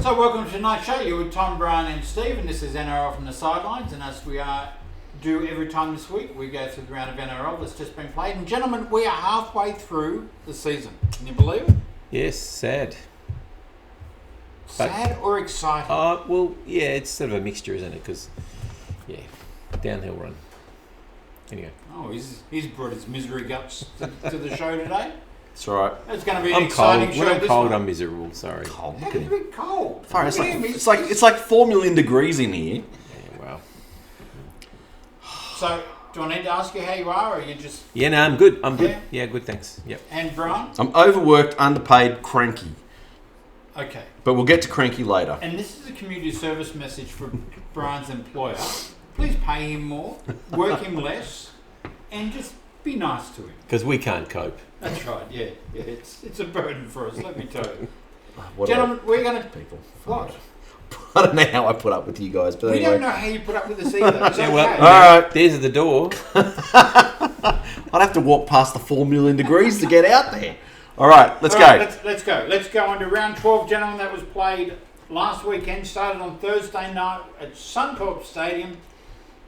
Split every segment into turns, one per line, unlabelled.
So welcome to tonight's show. You're with Tom, Brian and Steve, and this is NRL from the Sidelines. And as we do every time this week, we go through the round of NRL that's just been played. And gentlemen, we are halfway through the season. Can you believe it?
Yes, sad.
Sad or exciting?
Well, yeah, it's sort of a mixture, isn't it? Because, yeah, downhill run. Anyway.
Oh, he's brought his misery guts to the show today.
That's right.
It's going to be an exciting show.
When I'm cold, I'm miserable. Sorry.
Cold.
How can it be cold?
Far, it's like 4 million degrees in here.
Yeah, wow.
So, do I need to ask you how you are, or are you just...
Yeah, no, I'm good. I'm good. Yeah, good, thanks. Yep.
And Brian?
I'm overworked, underpaid, cranky.
Okay.
But we'll get to cranky later.
And this is a community service message for Brian's employer. Please pay him more, work him less, and just be nice to him.
Because we can't cope.
That's right, yeah. It's a burden for us, let me tell you.
What
Gentlemen, we're going to...
people?
What?
I don't know how I put up with you guys, but
We
anyway.
don't know how you put up with us either. It's okay.
Well,
All right.
There's the door.
I'd have to walk past the 4 million degrees to get out there. All right, let's
All
go.
right, let's go. Let's go on to round 12, gentlemen. That was played last weekend. Started on Thursday night at Suncorp Stadium.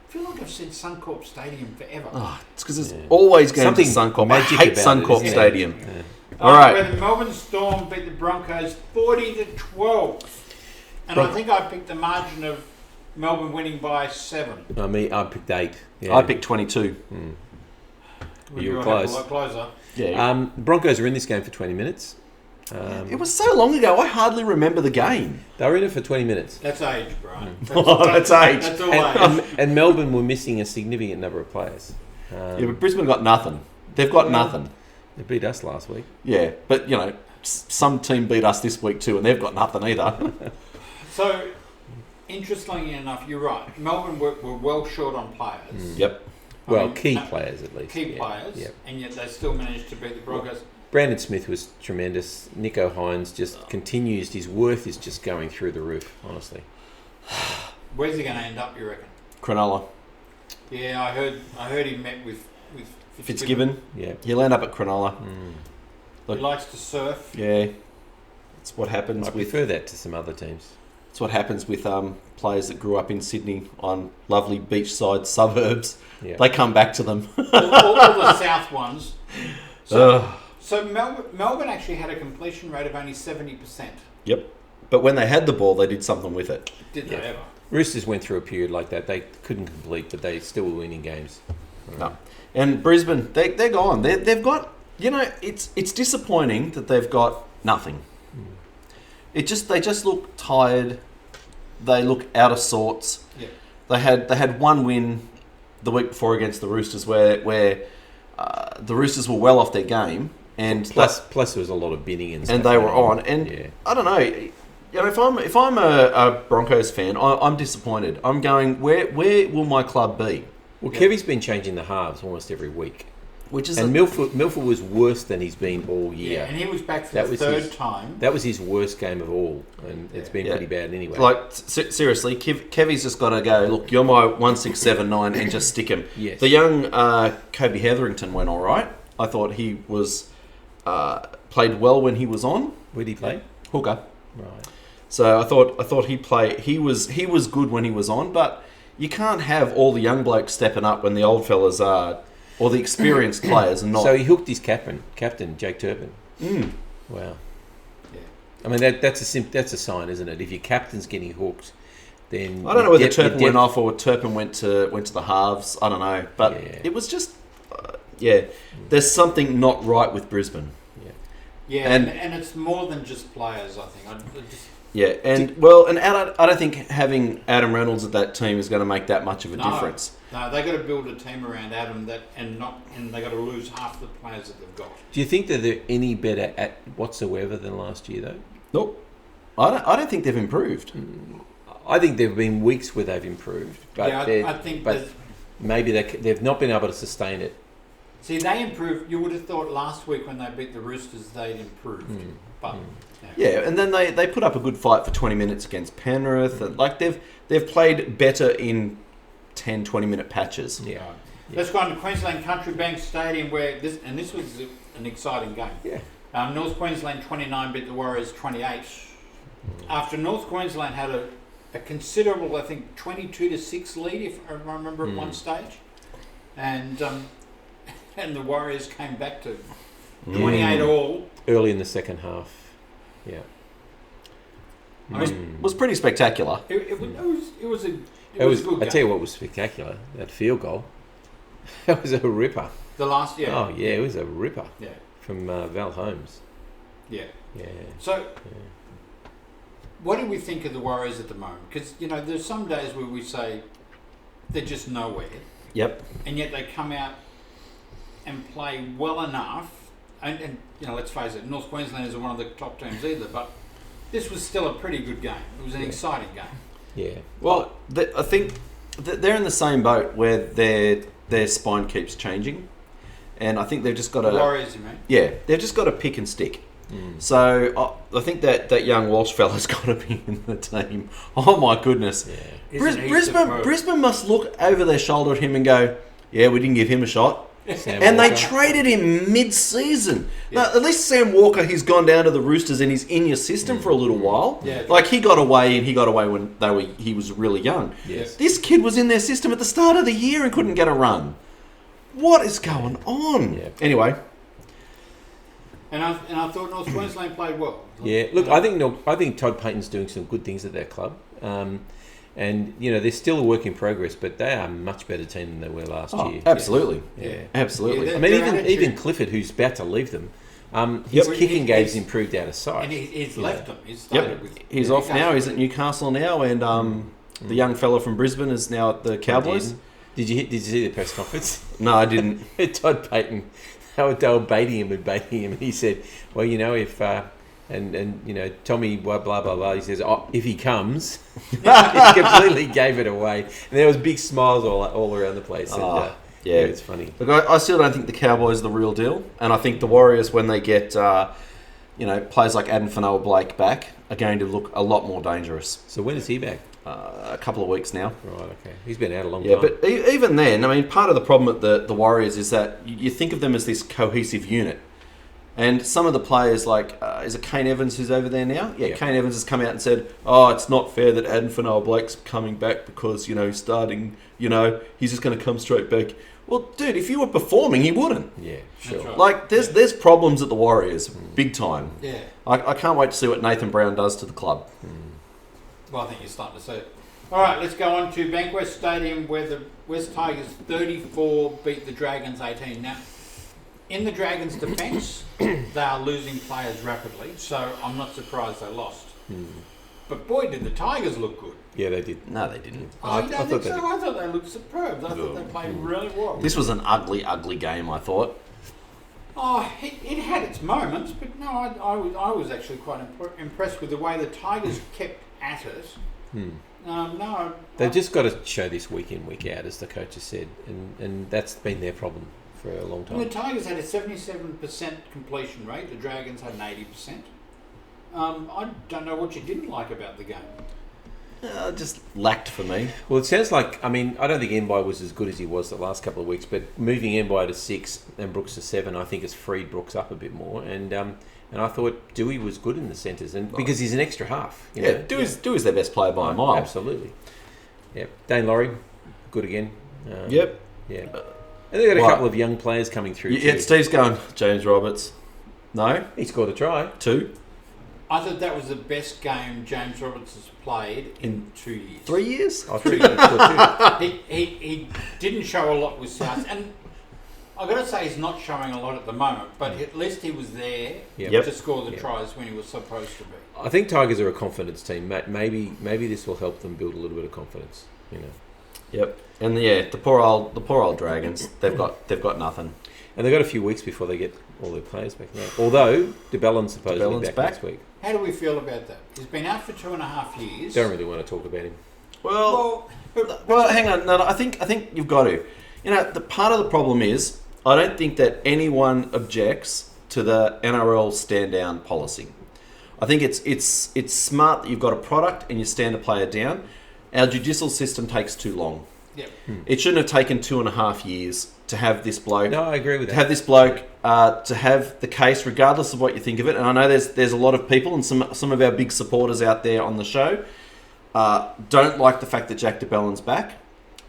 I feel like I've said Suncorp Stadium forever.
Oh, it's because there's always going to
Something
Suncorp. I
magic
hate
about it,
Suncorp
isn't it?
Stadium.
Yeah.
All right.
Where the Melbourne Storm beat the Broncos 40-12. And I think I picked the margin of Melbourne winning by 7.
I picked 8. Yeah.
I picked 22.
You were
a
close.
lot closer.
Yeah.
Broncos are in this game for 20 minutes.
It was so long ago, I hardly remember the game.
They were in it for 20 minutes.
That's age, Brian.
That's age.
That's all age.
And Melbourne were missing a significant number of players.
Yeah, but Brisbane got nothing. They've got nothing.
They beat us last week.
Yeah, but, you know, some team beat us this week too, and they've got nothing either.
So, interestingly enough, you're right. Melbourne were well short on players.
Yep.
Key players at least.
Key players,
Yep.
and yet they still managed to beat the Broncos.
Brandon Smith was tremendous. Nico Hines just continues. His worth is just going through the roof, honestly.
Where's he going to end up, you reckon?
Cronulla.
Yeah, I heard he met with
Fitzgibbon.
Yeah.
He'll end up at Cronulla.
He likes to surf.
Yeah. That's what happens
I
with...
prefer that to some other teams.
That's what happens with players that grew up in Sydney on lovely beachside suburbs.
Yeah.
They come back to them.
all the south ones. So Melbourne actually had a completion rate of only 70%.
Yep. But when they had the ball, they did something with it.
Did they ever?
Roosters went through a period like that. They couldn't complete, but they still were winning games.
No. And Brisbane, they're gone. They've got, you know, it's disappointing that they've got nothing. They just look tired. They look out of sorts.
Yeah.
They had one win the week before against the Roosters where the Roosters were well off their game, and
Plus there was a lot of bidding and stuff.
and they were on. And
yeah.
I don't know. You know, if I'm a Broncos fan, I'm disappointed. I'm going, where will my club be?
Well, Kevy's been changing the halves almost every week.
Which is
And Milford was worse than he's been all year.
Yeah, and he was back for the third time.
That was his worst game of all, and it's been pretty bad anyway.
Like, seriously, Kevy's just got to go, look, you're my 1679 and just stick him.
Yes.
The young Kobe Hetherington went all right. I thought he was played well when he was on.
Where did he play?
Hooker.
Right.
So I thought he was good when he was on, but you can't have all the young blokes stepping up when the old fellas are, or the experienced players are not.
So he hooked his captain Jake Turpin. Wow.
Yeah.
I mean that's a sign, isn't it? If your captain's getting hooked, then
I don't know whether Turpin went off or Turpin went to the halves. I don't know, but it was just there's something not right with Brisbane.
Yeah, and it's more than just players, I think.
And I don't think having Adam Reynolds at that team is going to make that much of a difference.
No, they got to build a team around Adam and they got to lose half the players that they've got.
Do you think that they're any better at whatsoever than last year, though?
Nope. I don't think they've improved.
I think there have been weeks where they've improved, but
I think
maybe they've not been able to sustain it.
See, they improved. You would have thought last week when they beat the Roosters, they'd improved. But
and then they put up a good fight for 20 minutes against Penrith. And, like they've played better in 10, 20-minute patches.
Yeah. Let's go on to Queensland Country Bank Stadium, where this was an exciting game.
Yeah.
North Queensland 29 beat the Warriors 28. after North Queensland had a considerable, I think, 22-6 lead, if I remember, at one stage, and the Warriors came back to 28 all
early in the second half. Yeah.
It was pretty spectacular.
It was a good
I
game.
tell you what was spectacular. That field goal. That was a ripper.
The last, yeah.
Oh yeah, it was a ripper.
Yeah.
From Val Holmes.
Yeah.
Yeah.
So, what do we think of the Warriors at the moment? Because, there's some days where we say they're just nowhere.
Yep.
And yet they come out and play well enough. And let's face it, North Queensland isn't one of the top teams either, but this was still a pretty good game. It was an exciting game.
Yeah.
Well, I think they're in the same boat where their spine keeps changing. And I think they've just got to...
Warriors, you mean?
Yeah, they've just got to pick and stick. So I think that young Walsh fella's got to be in the team. Oh my goodness!
Yeah.
Brisbane must look over their shoulder at him and go, "Yeah, we didn't give him a shot." And they traded him mid-season.
Yeah.
Now, at least Sam Walker, he's gone down to the Roosters and he's in your system for a little while.
Yeah.
Like he got away when he was really young.
Yes.
This kid was in their system at the start of the year and couldn't get a run. What is going on?
Yeah.
Anyway.
And I thought North Queensland played well.
Yeah, look, I think Todd Payton's doing some good things at that club, and they're still a work in progress, but they are a much better team than they were last year.
Absolutely,
Yeah.
absolutely.
Yeah,
I mean, even Clifford, who's about to leave them, his kicking game's improved out of sight.
And he's left them. He's started with
He's off now. He's at Newcastle now, and the young fella from Brisbane is now at the Cowboys.
Did you see the press conference?
No, I didn't.
Todd Payton, they were baiting him, and he said, "Well, if Tommy blah blah blah blah." He says, "Oh, if he comes," he completely gave it away, and there was big smiles all around the place. And,
yeah,
it's funny.
Look, I still don't think the Cowboys are the real deal, and I think the Warriors, when they get players like Adam Fanua-Blake back, are going to look a lot more dangerous.
So when is he back?
A couple of weeks now.
Right, okay. He's been out a long time.
Yeah, but even then, I mean, part of the problem at the Warriors is that you think of them as this cohesive unit. And some of the players, like, is it Kane Evans who's over there now? Yeah, Kane Evans has come out and said, it's not fair that Adam Fanua-Blake's coming back because, starting, he's just going to come straight back. Well, dude, if you were performing, he wouldn't.
Yeah, sure.
Right.
Like, there's problems at the Warriors, big time.
Yeah.
I can't wait to see what Nathan Brown does to the club.
Well, I think you're starting to see it. All right, let's go on to Bankwest Stadium, where the West Tigers 34 beat the Dragons 18. Now, in the Dragons' defence, they are losing players rapidly, so I'm not surprised they lost. But boy, did the Tigers look good.
Yeah, they did.
No, they didn't.
I don't think so. I thought they looked superb. I thought they played really well.
This was an ugly, ugly game, I thought.
Oh, it had its moments, but no, I was actually quite impressed with the way the Tigers kept at it.
They've just got to show this week in, week out, as the coach has said, and that's been their problem for a long time.
Well, the Tigers had a 77% completion rate. The Dragons had an 80%. I don't know what you didn't like about the game.
Just lacked for me.
Well, it sounds like, I don't think Mbai was as good as he was the last couple of weeks, but moving Mbai to 6 and Brooks to 7, I think has freed Brooks up a bit more. And I thought Dewey was good in the centres, and because he's an extra half.
Dewey's their best player by a mile.
Absolutely. Yeah, Dane Laurie, good again.
Yep.
Yeah. And they've got a couple of young players coming through.
Yeah, Steve's going, James Roberts. No?
He scored a try.
2.
I thought that was the best game James Roberts has played in 2 years.
3 years?
Oh, 3 years.
He didn't show a lot with South, and I've got to say he's not showing a lot at the moment, but at least he was there to score the tries when he was supposed to be.
I think Tigers are a confidence team. Maybe this will help them build a little bit of confidence.
Yep. And the poor old Dragons. They've got nothing.
And they've got a few weeks before they get all their players back now. Although DeBellin's supposedly back next week.
How do we feel about that? He's been out for 2.5 years.
Don't really want to talk about him.
Well, hang on. No, I think you've got to. The part of the problem is I don't think that anyone objects to the NRL stand down policy. I think it's smart that you've got a product and you stand a player down. Our judicial system takes too long.
Yep.
It shouldn't have taken 2.5 years to have this bloke.
No, I agree with that.
To have this bloke to have the case, regardless of what you think of it. And I know there's a lot of people and some of our big supporters out there on the show don't like the fact that Jack de Bellin's back.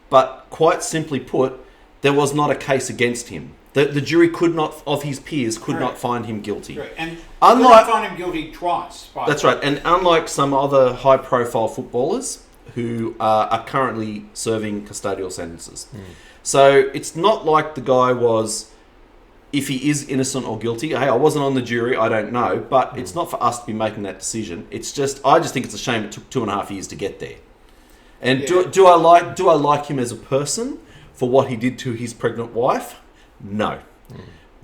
But quite simply put, there was not a case against him. The jury could not, of his peers, could not find him guilty.
Correct. And
unlike,
could not find him guilty twice.
That's right. And unlike some other high-profile footballers who are currently serving custodial sentences. So it's not like the guy was, if he is innocent or guilty. Hey, I wasn't on the jury, I don't know. But it's not for us to be making that decision. It's just, I just think it's a shame it took 2.5 years to get there. And do I like him as a person for what he did to his pregnant wife? No.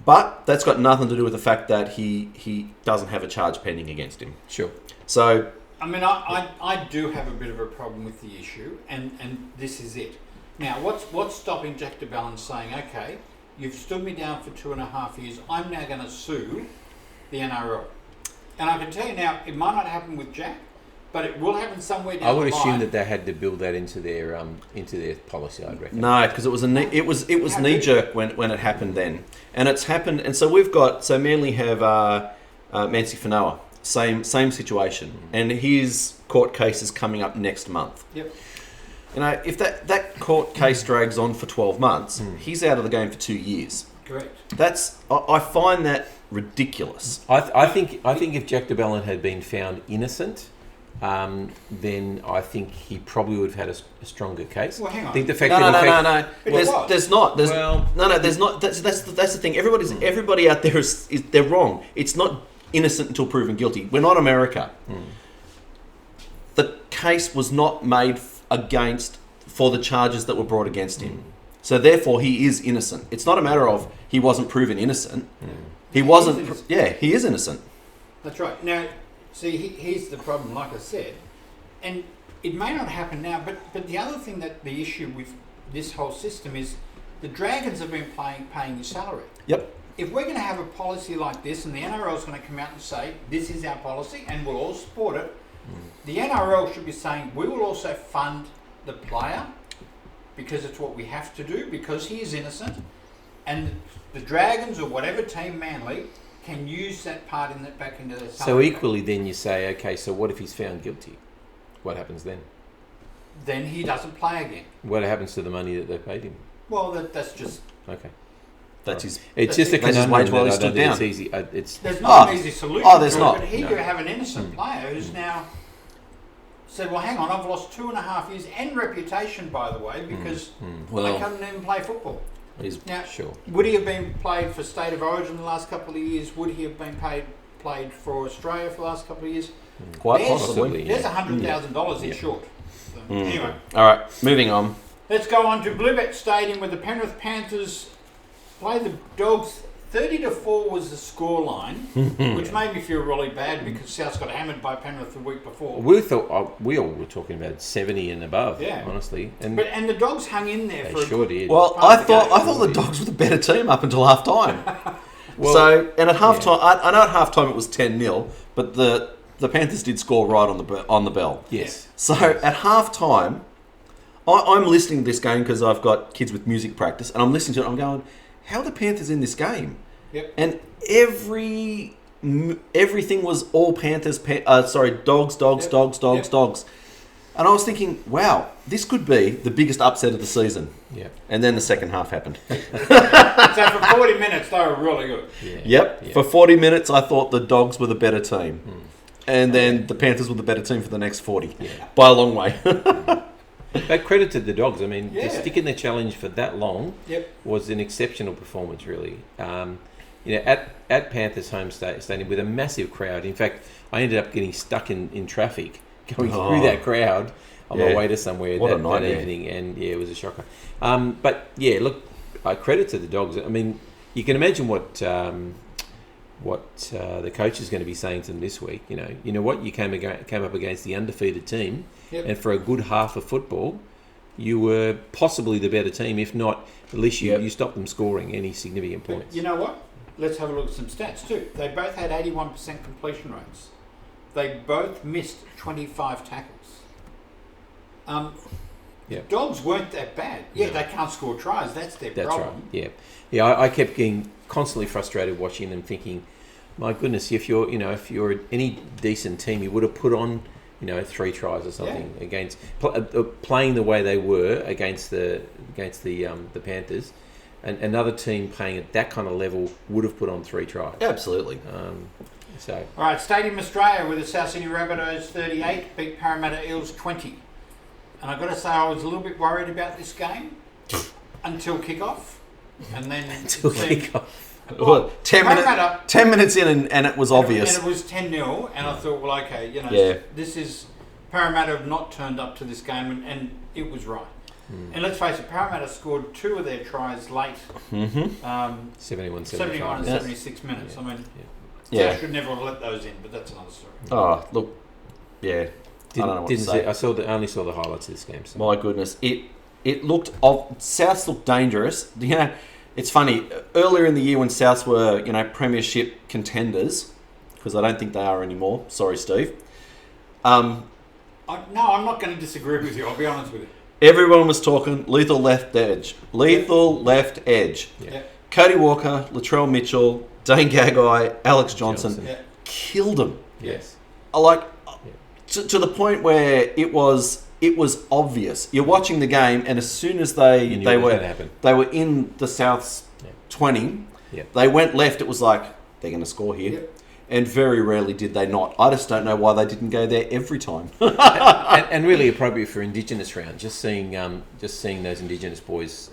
But that's got nothing to do with the fact that he doesn't have a charge pending against him.
Sure.
So,
I mean, I do have a bit of a problem with the issue, and this is it. Now, what's stopping Jack de Belin saying, okay, you've stood me down for 2.5 years, I'm now going to sue the NRL? And I can tell you now, it might not happen with Jack, but it will happen somewhere down the line.
I would assume that they had to build that into their policy, I'd reckon.
No, because it was knee jerk when it happened then, and it's happened. And so so Manly have Mansi Whanaua, same situation, and his court case is coming up next month.
Yep.
You know, if that court case drags on for 12 months, he's out of the game for 2 years.
Correct.
I find that ridiculous.
I think if Jack de Belin had been found innocent, then I think he probably would have had a stronger case.
Well, hang on.
I think the fact
No. There's not.
No.
There's not. That's the thing. Everybody out there is they're wrong. It's not innocent until proven guilty. We're not America. The case was not made for the charges that were brought against him. So therefore, he is innocent. It's not a matter of he wasn't proven innocent. He wasn't. He is innocent.
That's right. Now, see, here's the problem, like I said, and it may not happen now, but the other thing that the issue with this whole system is the Dragons have been paying your salary.
Yep.
If we're going to have a policy like this, and the NRL is going to come out and say, this is our policy, and we'll all support it, the NRL should be saying, we will also fund the player, because it's what we have to do, because he is innocent, and the Dragons or whatever team, Manly, can use that part back into their salary.
So equally then you say, okay, so what if he's found guilty? What happens then?
Then he doesn't play again.
What happens to the money that they paid him?
Well, that's just...
Okay.
That's his...
It's just a
That's his
conundrum
wage while
that
he
I don't
stood
think
down.
it's easy.
There's not an easy solution.
there's
to
not.
It, but here
No.
you have an innocent player who's now said, well, hang on, I've lost 2.5 years and reputation, by the way, because I couldn't even play football. Now,
sure.
would he have been played for State of Origin the last couple of years? Would he have been played for Australia for the last couple of years?
Quite possibly.
There's $100,000 he's short. So, anyway.
All right, moving on.
Let's go on to Bluebet Stadium where the Penrith Panthers play the Dogs. 30-4 was the scoreline, which made me feel really bad because South got hammered by Penrith the week before.
We thought we all were talking about 70 and above, honestly. And
the Dogs hung in there for
sure did.
Well, I thought the Dogs were the better team up until half time. And at half time, I know at half time it was 10-0, but the Panthers did score right on the bell.
Yes.
So at half time, I'm listening to this game because I've got kids with music practice, and I'm listening to it. I'm going, how are the Panthers in this game?
Yep.
And everything was all Panthers. Dogs. And I was thinking, wow, this could be the biggest upset of the season.
Yeah.
And then the second half happened.
So for 40 minutes, they were really good.
Yeah.
Yep.
Yeah.
For 40 minutes, I thought the Dogs were the better team. And then the Panthers were the better team for the next 40.
Yeah.
By a long way.
But credit to the Dogs. I mean, to stick in the challenge for that long was an exceptional performance, really. At Panthers' home stadium with a massive crowd. In fact, I ended up getting stuck in traffic going through that crowd on my way to somewhere that evening, and it was a shocker. But look, credit to the Dogs. I mean, you can imagine what the coach is going to be saying to them this week. You know what? You came up against the undefeated team. Yep. And for a good half of football, you were possibly the better team. If not, at least you stopped them scoring any significant points.
But you know what? Let's have a look at some stats too. They both had 81% completion rates. They both missed 25 tackles.
Yeah.
The Dogs weren't that bad. Yeah, they can't score tries. That's their
That's
problem.
right. Yeah, yeah. I kept getting constantly frustrated watching them, thinking, "My goodness, if you're any decent team, you would have put on 3 tries or something against playing the way they were against the Panthers." And another team playing at that kind of level would have put on 3 tries.
Absolutely.
So
All right, Stadium Australia with the South Sydney Rabbitohs 38 beat Parramatta Eels 20. And I've got to say I was a little bit worried about this game until kickoff. And then
until kickoff.
Well, 10 minutes in and it was obvious.
And it was 10-0 and I thought, well, okay, this is... Parramatta have not turned up to this game and it was right. And let's face it, Parramatta scored 2 of their tries late.
71
and 76 minutes. I mean, South should never have let those in, but that's another story.
Oh, look, I don't know what to say.
I only saw the highlights of this game. So.
My goodness, it looked Souths looked dangerous. It's funny. Earlier in the year when Souths were premiership contenders, because I don't think they are anymore. Sorry, Steve.
No, I'm not going to disagree with you. I'll be honest with you.
Everyone was talking lethal left edge.
Yeah.
Cody Walker, Latrell Mitchell, Dane Gagai, Alex Johnson. Killed them.
Yes.
To the point where it was obvious. You're watching the game, and as soon as they were in the South's 20, they went left. It was like they're going to score here.
Yep.
And very rarely did they not. I just don't know why they didn't go there every time.
and really appropriate for Indigenous round. Just seeing those Indigenous boys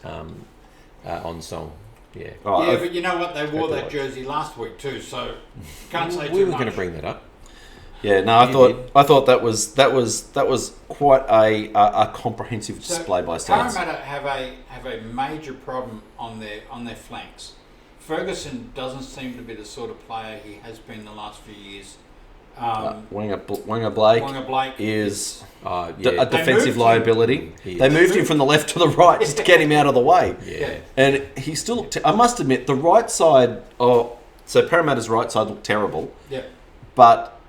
on song. Yeah.
Oh,
but you know what? They wore that jersey last week too, so can't say too much.
We were going to bring that up.
Yeah. No, I thought that was quite a comprehensive display by Souths.
Parramatta have a major problem on their flanks. Ferguson doesn't seem to be the sort of player he has been the last few years.
Winger Blake is a defensive liability. They moved him from the left to the right just to get him out of the way.
Yeah.
And he still looked... I must admit, the right side... so Parramatta's right side looked terrible.
Yeah.
But,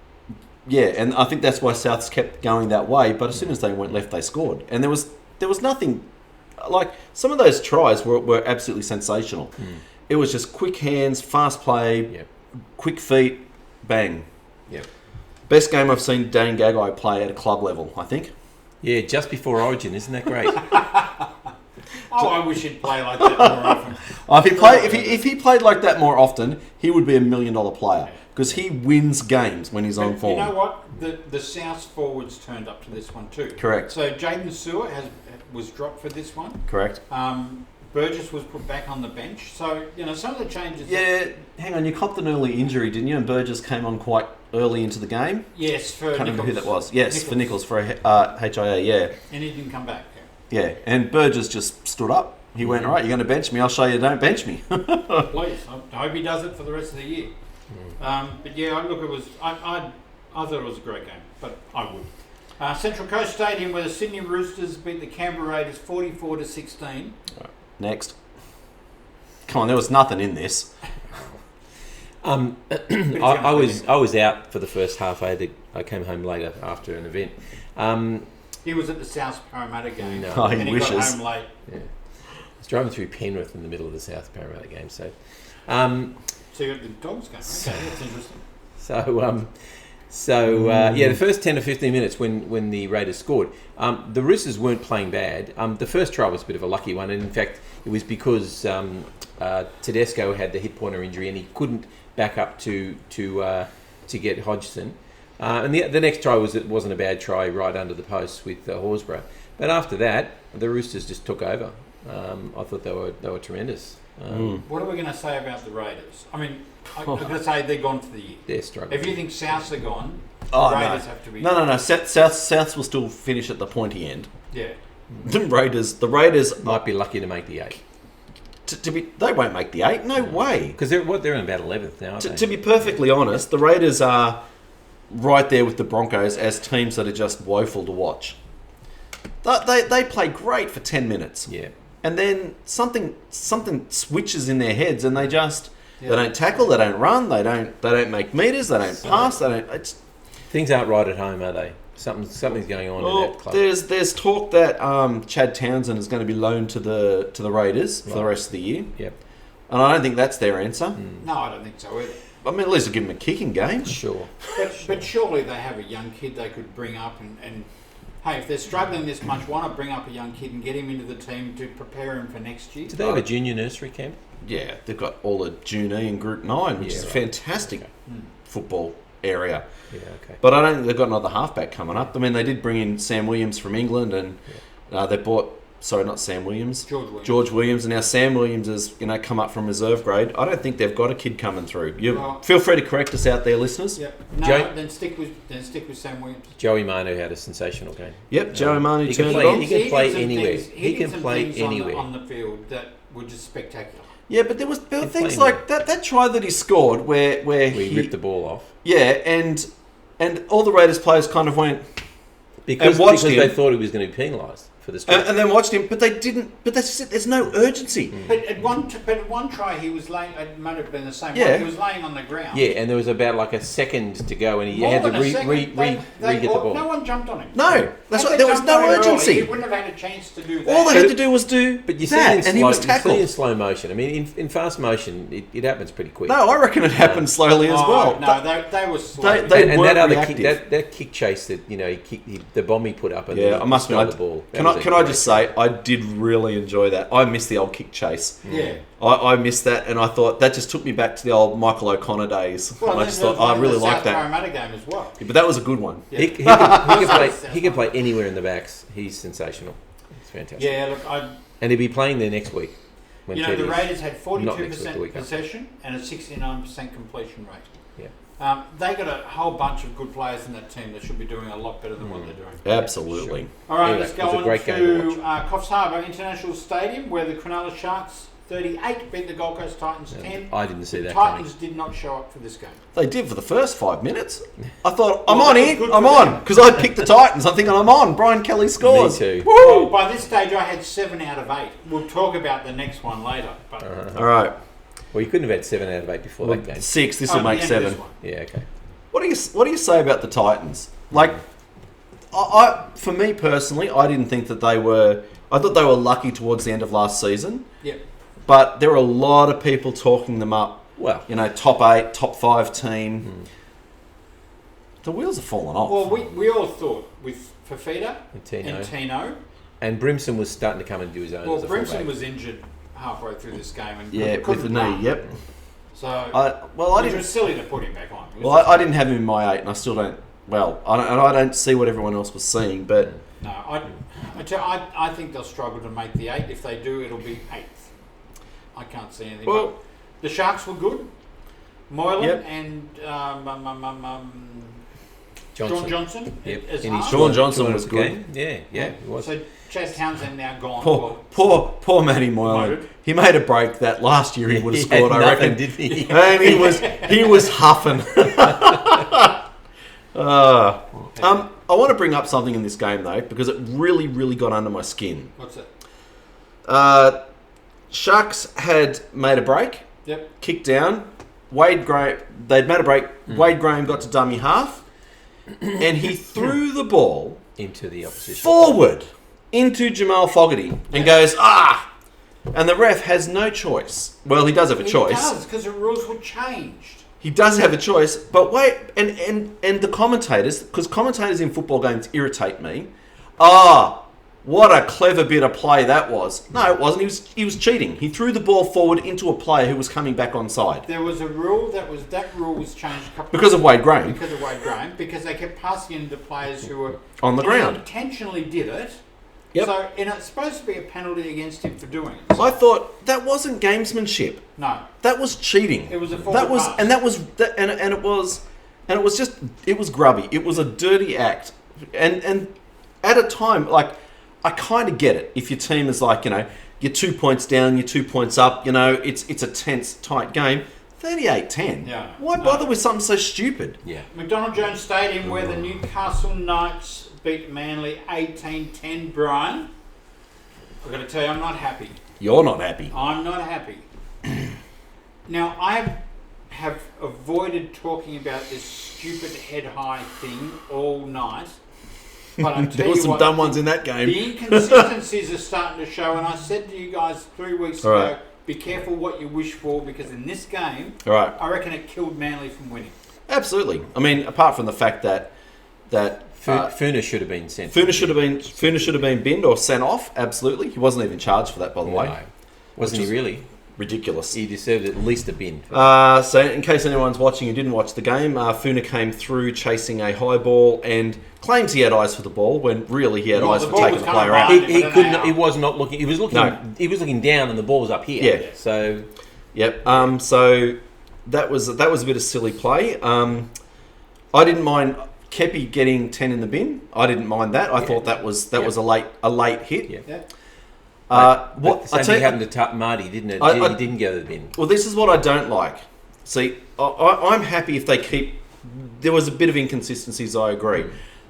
and I think that's why Souths kept going that way. But as soon as they went left, they scored. And there was nothing... Like, some of those tries were absolutely sensational. It was just quick hands, fast play, quick feet, bang.
Yep.
Best game I've seen Dane Gagai play at a club level, I think.
Yeah, just before Origin, isn't that great?
I wish he'd play like that more often.
If he played like that more often, he would be $1 million player because he wins games when he's on form.
You know what? The South forwards turned up to this one too.
Correct.
So Jaden Sewer was dropped for this one.
Correct.
Burgess was put back on the bench. So, some of the changes...
Yeah, hang on. You copped an early injury, didn't you? And Burgess came on quite early into the game.
Yes, for
Can't remember who that was. Yes,
Nichols.
for Nichols, for HIA, yeah.
And he didn't come back.
Yeah, and Burgess just stood up. He went, all right, you're going to bench me. I'll show you don't bench me.
Please. I hope he does it for the rest of the year. But yeah, I thought it was a great game, but I would. Central Coast Stadium, where the Sydney Roosters beat the Canberra Raiders 44-16.
Next. Come on, there was nothing in this.
I was out for the first half. I came home later after an event.
He was at the South Parramatta game.
No.
Oh,
and
he
he
wishes.
got home late.
Yeah. I was driving through Penrith in the middle of the South Parramatta game. So
So you got the Dogs game. Okay, that's interesting.
The first 10 or 15 minutes when the Raiders scored, the Roosters weren't playing bad. The first try was a bit of a lucky one, and in fact, it was because Tedesco had the hip pointer injury and he couldn't back up to get Hodgson. And the next try wasn't a bad try right under the post with Horsburgh. But after that, the Roosters just took over. I thought they were tremendous.
What are we going to say about the Raiders? I mean, I'm going to say they're gone for the year.
They're struggling.
If you think Souths are gone, Raiders have to be...
No. Souths will still finish at the pointy end.
Yeah.
The Raiders
might be lucky to make the 8.
They won't make the 8. No way.
Because they're in about 11th now.
To be perfectly honest, the Raiders are right there with the Broncos as teams that are just woeful to watch. They play great for 10 minutes.
Yeah.
And then something switches in their heads, and they don't tackle, they don't run, they don't make meters, they don't pass, they don't.
Things aren't right at home, are they? Something's going on in
Well,
that club.
there's talk that Chad Townsend is going to be loaned to the Raiders for the rest of the year.
Yep.
And I don't think that's their answer.
No, I don't think so either.
I mean, at least they'll give him a kicking game.
Sure.
But surely they have a young kid they could bring up and hey, if they're struggling this much, why not bring up a young kid and get him into the team to prepare him for next year?
Do they have a junior nursery camp?
Yeah, they've got all the June E and Group 9, which is a fantastic football area.
Yeah, okay.
But I don't think they've got another halfback coming up. I mean, they did bring in Sam Williams from England, and they bought... Sorry, not Sam Williams. George Williams. And now Sam Williams has, come up from reserve grade. I don't think they've got a kid coming through. Feel free to correct us out there, listeners.
Yep. No, then stick with Sam Williams.
Joey Manu had a sensational game.
Yep, Joey Manu
he
turned
can
it on.
He can play anywhere.
He
can play anywhere
on the field that were just spectacular.
Yeah, but there were things like that try that he scored where he
ripped the ball off.
Yeah, and all the Raiders players kind of went
because
watched him.
They thought he was going to be penalised for the strike.
And then watched him, but they didn't. But that's just it. There's no urgency.
But at one try, he was laying. It might have been the same
Yeah.
one. He was laying on the ground.
Yeah, and there was about like a second to go, and he
More
had to
than a second.
re-get the ball.
No one jumped on him.
No, that's
Had
right.
they
There was
jumped
no
on him early,
urgency.
He wouldn't have had a chance to do that.
All they had to do was do
But you see
that, and he was
you see
tackled.
in slow motion. I mean, in fast motion, it happens pretty quick.
No, I reckon it happened slowly as well.
No, they were slow.
They
and
weren't
that other
reactive.
that kick chase that he kicked, the bomb he put up, and
Yeah,
then
I must
stole
admit,
the ball.
Can I just say, I did really enjoy that. I missed the old kick chase.
Yeah.
I missed that, and I thought that just took me back to the old Michael O'Connor days.
Well,
And I just thought, I really liked that.
Parramatta game as well.
Yeah, but that was a good one.
Yeah.
He can play anywhere in the backs. He's sensational. It's fantastic.
Yeah, look,
And he'll be playing there next week. When
the
Teddy's
Raiders had
not next week, the
42%
week after.
possession and a 69% completion rate.
Yeah.
They got a whole bunch of good players in that team that should be doing a lot better than what they're doing.
Absolutely.
Sure.
All right,
Anyway,
let's
it
go
was a
on
great game to
to Coffs Harbour International Stadium, where the Cronulla Sharks 38 beat the Gold Coast Titans 10.
I didn't see
The
that
Titans did not show up for this game.
They did for the first 5 minutes. I thought, I'm
Well,
on
that was
here.
good
I'm
for
on.
them.
Because I picked the Titans. I'm thinking I'm on. Brian Kelly scores.
Me too.
Well, by this stage, I had 7 out of 8. We'll talk about the next one later. But
All right.
Well, you couldn't have had 7 out of 8 before that game.
6. This will
at the
make
end of
7.
this one.
Yeah, okay.
What do you say about the Titans? Like, I for me personally, I didn't think that they were. I thought they were lucky towards the end of last season.
Yep.
But there were a lot of people talking them up.
Well,
top 8, top 5 team. The wheels are falling off.
Well, we all thought with Fafita
and
and Tino.
And Brimson was starting to come and do his own.
Well,
as a
Brimson
fullback.
was injured halfway through this game and
with
couldn't
the knee.
run.
Yep.
So
I
it
didn't.
was silly to put him back on.
I didn't have him in my 8, and I still don't. Well, I don't see what everyone else was seeing, but
No, I think they'll struggle to make the 8. If they do, it'll be 8th. I can't see anything.
Well-
But the Sharks were good. Moylan
Yep.
and
Johnson.
John Johnson.
Yep.
As
In his
half.
Sean Johnson was
200th
good.
game. Yeah, he was.
So Chad Townsend now gone.
Poor Matty Moylan.
Moylan.
He made a break that last year he would have
He had
scored, I
nothing,
reckon.
didn't he?
And he was huffing. I want to bring up something in this game though, because it really, really got under my skin.
What's it?
Sharks had made a break,
Yep.
kicked down. They'd made a break. Wade Graham got to dummy half, and he threw the ball
Into the opposition.
forward into Jamal Fogarty and goes, and the ref has no choice. Well, he does have a choice.
He does, because the rules were changed.
He does have a choice, but wait, and the commentators, because commentators in football games irritate me. What a clever bit of play that was. No, it wasn't. He was cheating. He threw the ball forward into a player who was coming back onside.
There was a rule that rule was changed a couple
Because of Wade Graham.
Because of Wade Graham, because they kept passing into players who were
On the ground.
intentionally did it.
Yep.
So, and it's supposed to be a penalty against him for doing it.
I thought that wasn't gamesmanship.
No,
That was cheating.
It was a forward
that was,
pass.
and that was, and it was just, it was grubby. It was a dirty act, and at a time like, I kind of get it if your team is like, you're 2 points down, you're 2 points up. It's a tense, tight game. 38-10.
Yeah.
Why bother with something so stupid?
Yeah.
McDonald Jones Stadium, where the Newcastle Knights beat Manly 18-10. Brian, I've got to tell you, I'm not happy.
You're not happy.
I'm not happy. Now, I have avoided talking about this stupid head high thing all night. But I'm
There were some dumb ones in that game.
The inconsistencies are starting to show, and I said to you guys 3 weeks ago,
Right.
be careful what you wish for, because in this game,
All right.
I reckon it killed Manly from winning.
Absolutely. I mean, apart from the fact that
Funa should have been sent.
Funa should have been binned or sent off. Absolutely. He wasn't even charged for that, by the way.
No. Wasn't he really?
Ridiculous.
He deserved at least a bin.
So, in case anyone's watching who didn't watch the game, Funa came through chasing a high ball and claims he had eyes for the ball when really he had eyes
the
for
ball
taking
was
the
coming
player
right.
out.
He couldn't. He was not looking. He was looking.
No.
He was looking down, and the ball was up here.
Yeah.
So
Yep. So that was a bit of silly play. I didn't mind Kepi getting 10 in the bin. I didn't mind that. I thought that was a late hit.
yeah.
Yeah.
But the same thing happened to Marty, didn't it? He didn't go to the bin.
Well, this is what I don't like. See, I'm happy if they keep. There was a bit of inconsistencies. I agree.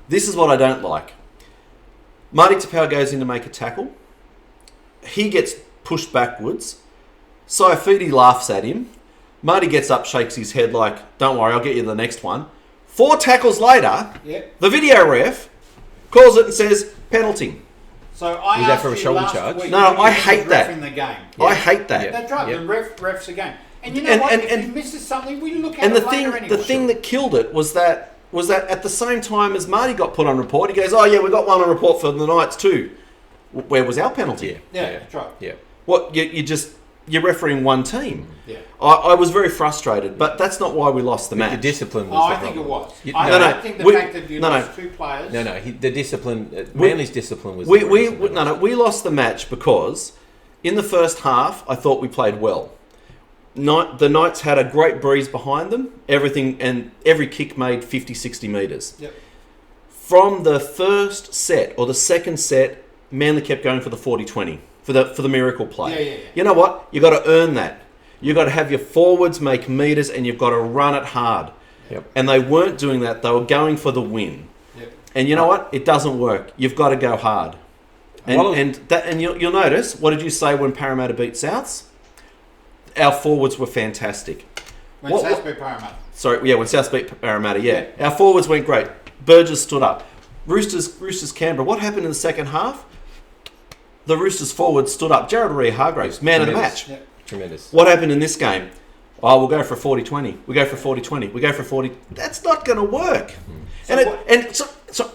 This is what I don't like. Marty Tapau goes in to make a tackle. He gets pushed backwards. Saifidi laughs at him. Marty gets up, shakes his head like, "Don't worry, I'll get you the next one." 4 tackles later, the video ref calls it and says penalty.
So I
Was that
asked
for a
you
shoulder
last
charge?
week
No,
when
I
you
hate
were
that.
reffing the game.
I hate that.
That's right.
Yep.
The refs the game. And you know
And-
what?
and-
if
and-
he misses something, we look at
And
it
the
later
thing,
anyway.
the thing that killed it was that at the same time as Marty got put on report, he goes, "Oh yeah, we got one on report for the Knights too." Where was our penalty?
Yeah, that's right.
Yeah.
What you're refereeing one team.
Yeah.
I was very frustrated, but that's not why we lost the
The
match.
discipline was
Oh,
the
I think it
problem.
was.
You-
I
no,
no,
think the
we-
fact that you
no, no.
lost 2 players.
No, the discipline.
We-
Manly's discipline was.
We
the reason they lost.
we lost the match because in the first half I thought we played well. The Knights had a great breeze behind them. Every kick made 50, 60 metres.
Yep.
From the first set or the second set, Manly kept going for the 40-20 for the miracle play.
Yeah.
You know what? You got to earn that. You got to have your forwards make metres, and you've got to run it hard.
Yep.
And they weren't doing that. They were going for the win.
Yep.
And you know what? It doesn't work. You've got to go hard. And you'll notice. What did you say when Parramatta beat Souths? Our forwards were fantastic.
When South beat Parramatta.
Sorry, yeah, when South beat Parramatta, yeah. Our forwards went great. Burgess stood up. Roosters Canberra. What happened in the second half? The Roosters forwards stood up. Jared Hargraves, man of the match.
Yep.
Tremendous.
What happened in this game? Oh, we'll go for a 40-20. We go for 40-20. We go for 40. That's not going to work.
So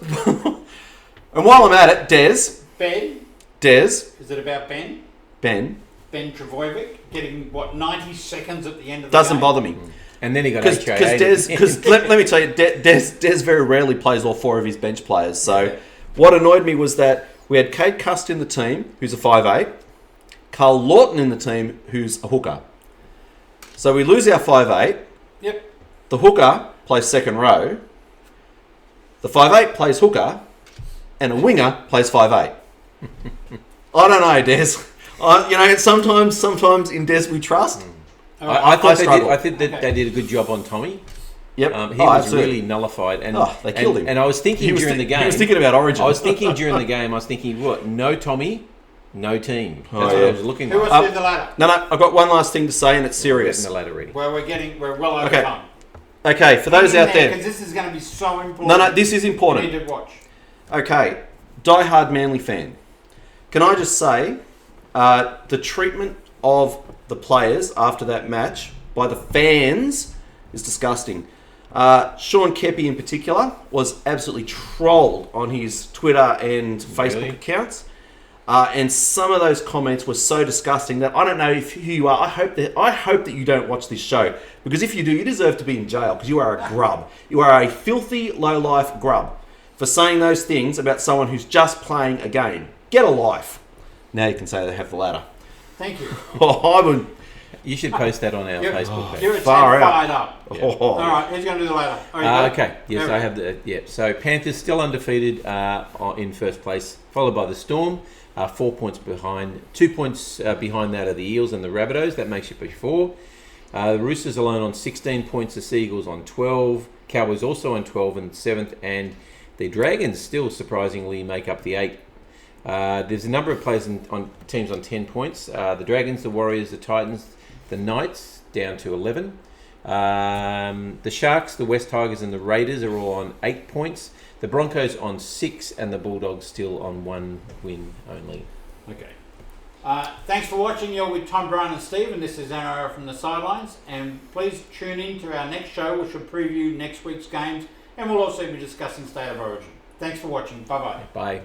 And while I'm at it,
Ben?
Des,
Is it about Ben?
Ben,
Ben Travojevic getting, 90 seconds at the end of the
doesn't
game?
bother me.
And then he got
Because
HIA.
let me tell you, Des very rarely plays all 4 of his bench players. So what annoyed me was that we had Kate Cust in the team, who's a 5'8", Carl Lawton in the team, who's a hooker. So we lose our 5'8".
Yep.
The hooker plays second row. The 5'8" plays hooker, and a winger plays 5'8". I don't know, Des. Sometimes in Des we trust.
I
struggle.
think that they did a good job on Tommy.
Yep.
He was really nullified, and
they killed him.
And I was thinking during the game.
He was thinking about Origin.
I was thinking during the game. I was thinking, what? No Tommy, no team. That's what
yeah.
I was looking
Who
like.
wants to do the ladder?
No, I've got one last thing to say, and it's serious.
Getting the ladder ready.
Where we're well over time.
Okay, for those out there.
Because this is going to be so important.
No, this is
You
important.
need to watch.
Okay, diehard Manly fan. Can I just say, the treatment of the players after that match by the fans is disgusting. Sean Kepi in particular was absolutely trolled on his Twitter and Facebook accounts. And some of those comments were so disgusting that I don't know who you are. I hope that you don't watch this show, because if you do, you deserve to be in jail, because you are a grub. You are a filthy, low-life grub for saying those things about someone who's just playing a game. Get a life. Now you can say they have the ladder.
Thank you.
I would.
You should post that on our Facebook page.
You're a
Far
tad
out.
fired up.
Yeah.
All right, who's going to do the ladder? Oh, you got it?
Okay, yes, I have the. Yeah, so Panthers still undefeated in first place, followed by the Storm, 4 points behind, 2 points behind that of the Eels and the Rabbitohs. That makes it 4. The Roosters alone on 16 points, the Seagulls on 12, Cowboys also on 12 and 7th, and the Dragons still surprisingly make up the 8. There's a number of players on teams on 10 points. The Dragons, the Warriors, the Titans, the Knights down to 11. The Sharks, the West Tigers and the Raiders are all on 8 points. The Broncos on 6 and the Bulldogs still on 1 win only.
Okay. Thanks for watching. You're with Tom, Brian and Steve, and this is NRL from the Sidelines. And please tune in to our next show, which will preview next week's games, and we'll also be discussing State of Origin. Thanks for watching. Bye-bye.
Bye.